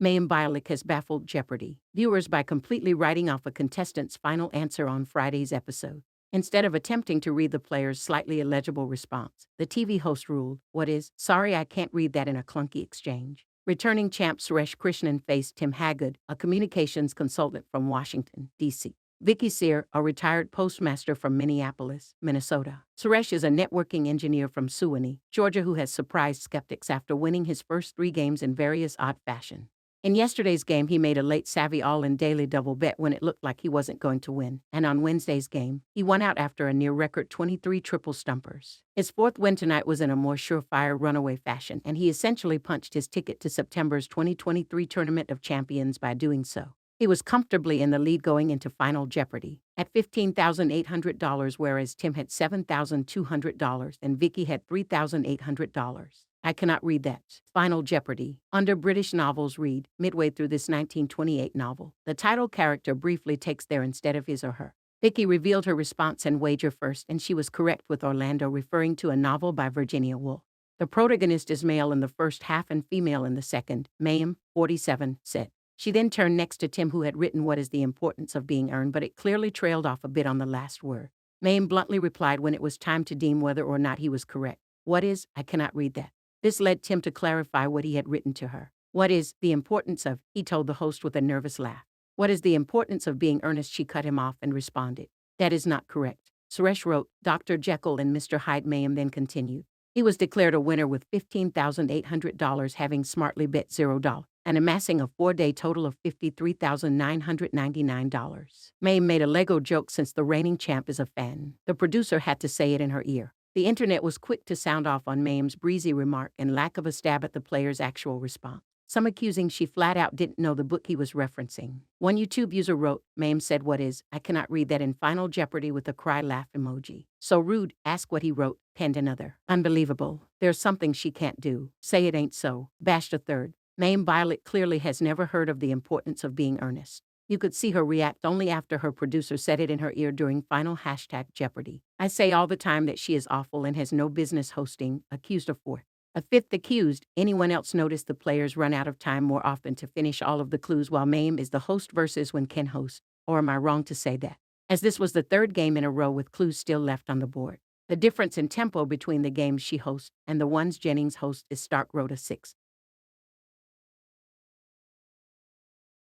Mayim Bialik has baffled Jeopardy viewers by completely writing off a contestant's final answer on Friday's episode. Instead of attempting to read the player's slightly illegible response, the TV host ruled, sorry I can't read that in a clunky exchange. Returning champ Suresh Krishnan faced Tim Hagood, a communications consultant from Washington, D.C. Vickie Cyr, a retired postmaster from Minneapolis, Minnesota. Suresh is a networking engineer from Suwanee, Georgia, who has surprised skeptics after winning his first 3 games in various odd fashion. In yesterday's game, he made a late savvy all-in daily double bet when it looked like he wasn't going to win, and on Wednesday's game, he won out after a near-record 23 triple stumpers. His 4th win tonight was in a more surefire runaway fashion, and he essentially punched his ticket to September's 2023 Tournament of Champions by doing so. He was comfortably in the lead going into Final Jeopardy at $15,800, whereas Tim had $7,200 and Vickie had $3,800. I cannot read that. Final Jeopardy. Under British novels read, midway through this 1928 novel, the title character briefly takes their instead of his or her. Vickie revealed her response and wager first, and she was correct with Orlando referring to a novel by Virginia Woolf. The protagonist is male in the first half and female in the second, Mayim, 47, said. She then turned next to Tim, who had written what is the importance of being earned, but it clearly trailed off a bit on the last word. Mayim bluntly replied when it was time to deem whether or not he was correct. I cannot read that. This led Tim to clarify what he had written to her. What is the importance of, he told the host with a nervous laugh. What is the importance of being earnest? She cut him off and responded. That is not correct. Suresh wrote, Dr. Jekyll and Mr. Hyde. Mayim then continued. He was declared a winner with $15,800, having smartly bet $0 and amassing a 4-day total of $53,999. Mayim made a Lego joke since the reigning champ is a fan. The producer had to say it in her ear. The internet was quick to sound off on Mayim's breezy remark and lack of a stab at the player's actual response, some accusing she flat out didn't know the book he was referencing. One YouTube user wrote, Mayim said I cannot read that in Final Jeopardy with a cry laugh emoji. So rude, ask what he wrote, penned another. Unbelievable. There's something she can't do. Say it ain't so, bashed a third. Mayim Bialik clearly has never heard of the importance of being earnest. You could see her react only after her producer said it in her ear during final #Jeopardy. I say all the time that she is awful and has no business hosting, accused a 4th. A 5th accused, anyone else noticed the players run out of time more often to finish all of the clues while Mayim is the host versus when Ken hosts, or am I wrong to say that? As this was the 3rd game in a row with clues still left on the board. The difference in tempo between the games she hosts and the ones Jennings hosts is stark, wrote a 6th.